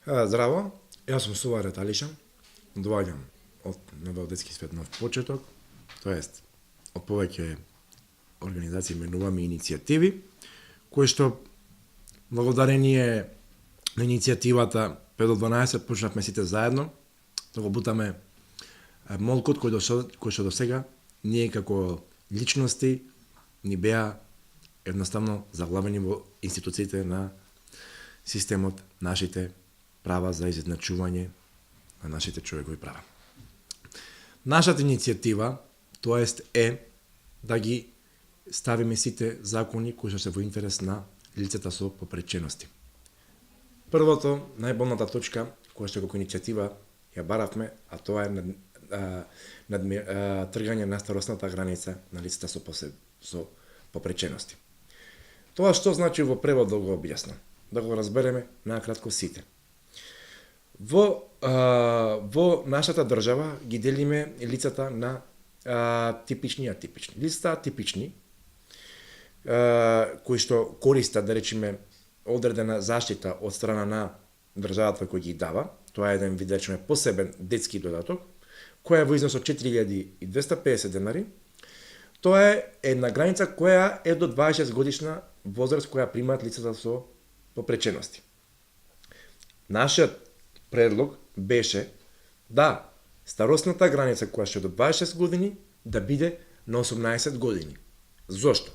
Здраво, јас сум Суваре Талиша, доаѓам од Новиот детски свет нов почеток, тоест од повеќе организации менуваме иницијативи, кои што благодарение на иницијативата 5 до 12 почнавме сите заедно да го бутаме молкот кој што до сега ние како личности ни беа едноставно заглавени во институциите на системот, нашите права за изедначување на нашите човекови права. Нашата иницијатива, тоест да ги ставиме сите закони кои што се во интерес на лицата со попречености. Првото, најболната точка која што како иницијатива ја баравме, а тоа е тргање на старосната граница на лицата со попречености. Тоа што значи во превод да го објаснам, да го разбереме накратко сите. Во нашата држава ги делиме лицата на типични и атипични. Лицата атипични, кои што користат, да речеме, одредена заштита од страна на државата кој ги дава, тоа е еден вид, да речеме, посебен детски додаток, која е во износ од 4250 денари. Тоа е една граница која е до 26 годишна возраст која примаат лицата со попречености. Нашиот предлог беше да старосната граница која што е до 26 години да биде на 18 години. Зошто?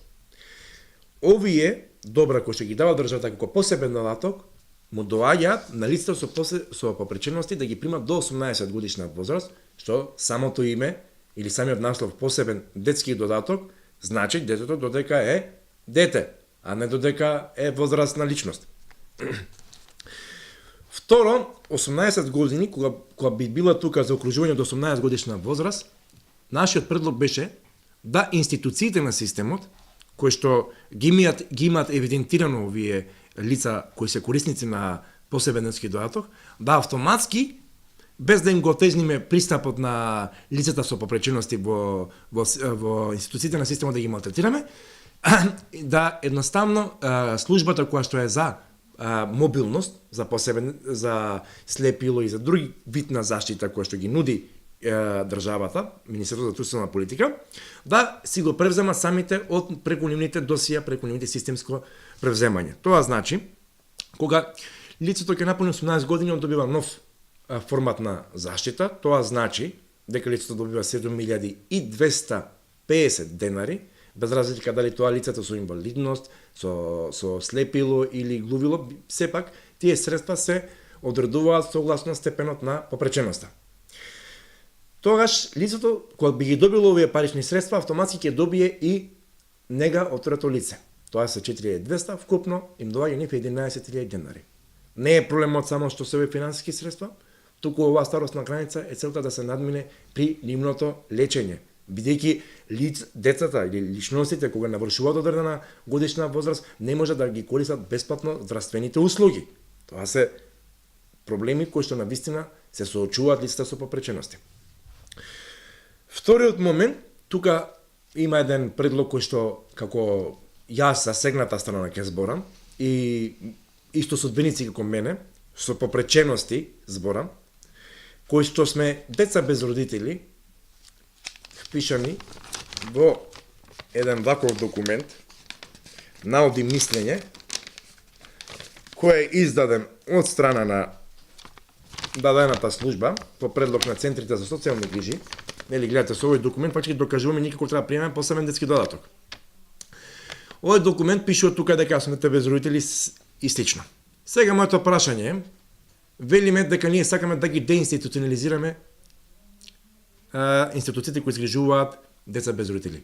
Овие добра кои што ги дава државата како посебен додаток му доаѓаат на лицата со попречености да ги примат до 18 годишна возраст, што самото име или самиот наслов посебен детски додаток значи детето додека е дете, а не додека е возрастна личност. Второ, 18 години, кога би била тука за окружување до 18 годишна возраст, нашиот предлог беше да институциите на системот, кои што ги имаат евидентирано овие лица кои се корисници на посебен детски додаток, да автоматски, без да им го отежниме пристапот на лицата со попречености во институциите на системот да ги малтретираме, да едноставно службата која што е за мобилност, за слепило и за други вид на заштита која што ги нуди државата, Министерството за социјална политика, да си го превзема самите од преку нивните досија, преку нивните системско превземање. Тоа значи, кога лицето ќе напуни 18 години, он добива нов формат на заштита, тоа значи дека лицето добива 7250 денари, без разлика дали тоа лицето со инвалидност, со слепило или глувило, сепак тие средства се одредуваат согласно степенот на попреченоста. Тогаш лицето, кога би ги добило овие парични средства, автоматски ќе добие и нега од трето лице. Тоа се 4200, вкупно им доаѓа нив 11.000 денари. Не е проблемот само што се овие финансиски средства, туку оваа старосна граница е целта да се надмине при нивното лечење. Бидејќи децата или личностите кога навршуваат одредена годишна возраст не може да ги користат бесплатно здравствените услуги. Тоа се проблеми кои што навистина се соочуваат лицата со попречености. Вториот момент, тука има еден предлог кој што како јас за сегната страна ќе зборам и исто судбеници како мене со попречености зборам, кои што сме деца без родители, впишани во еден ваков документ, наоди мислење, кој е издаден од страна на дадената служба по предлог на центрите за социјални грижи. Нели гледате со овој документ фактички докажуваме ние како треба да приемеме посебен детски додаток. Овој документ пишува тука дека сме дете без родители и слично. Сега моето прашање е, велиме дека ние сакаме да ги деинституционализираме институциите кои изгрижуваат деца без родители.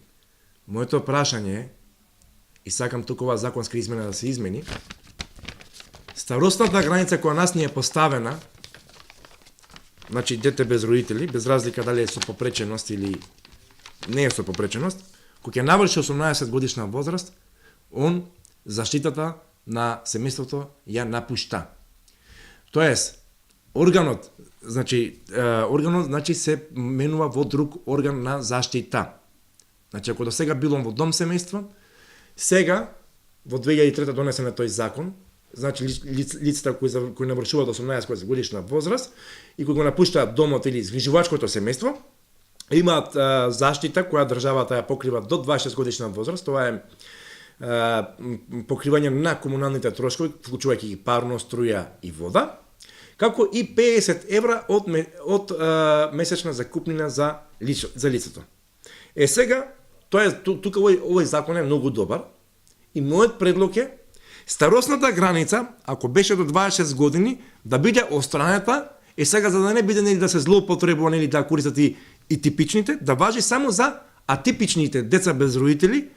Моето прашање е, и сакам тука оваа законска измена да се измени, старосната граница која нас ни е поставена, значи дете без родители, без разлика дали е со попреченост или не е со попреченост, кој ќе наврши 18 годишна возраст, он заштитата на семејството ја напушта. Тоест, органот се менува во друг орган на заштита. Значи, ако до сега било во дом семејство, сега во 2003 донесен е тој закон, значи лицата кои навршуваат 18 годишна возраст и кои го напуштаат домот или згрижувачкото семејство, имаат заштита која државата ја покрива до 26 годишна возраст. Тоа е покривање на комуналните трошкови, вклучувајќи ги парно, струја и вода, како и 50 евра од месечна закупнина за лицето. Сега, тука овој закон е многу добар и мојот предлог е старосната граница, ако беше до 26 години, да биде остранета, сега за да не биде да се злоупотребува или да користат и типичните, да важи само за атипичните деца без родители,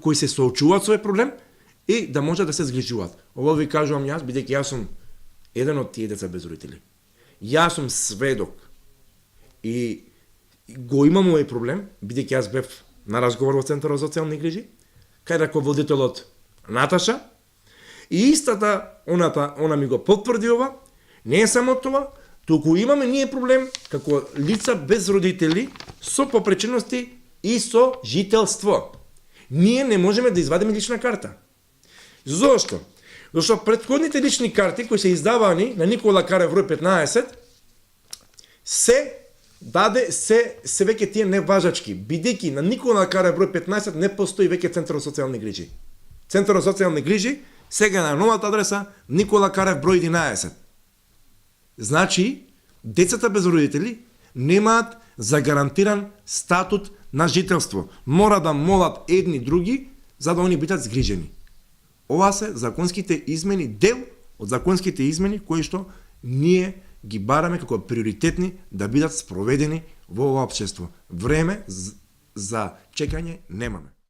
кои се соочуваат со овој проблем и да може да се згрижуваат. Ово ви кажувам јас, бидејќи јас сум еден од тие деца без родители. Јас сум сведок и го имам овој проблем, бидејќи јас бев на разговор во Центарот за социјални грижи, кај раководителот Наташа, и истата, она ми го потврди ова, не е само тоа, туку имаме ние проблем како лица без родители со попречености и со жителство. Ние не можеме да извадиме лична карта. Зошто? Зашто претходните лични карти кои се издавани на Никола Карев број 15 се веќе тие неважачки, бидејќи на Никола Карев број 15 не постои веќе Центар за социјални грижи. Центар за социјални грижи сега на новата адреса Никола Карев број 11. Значи, децата без родители немаат загарантиран статут на жителство. Мора да молат едни други за да они бидат згрижени. Ова се законските измени, дел од законските измени кои што ние ги бараме како приоритетни да бидат спроведени во ова општество. Време за чекање немаме.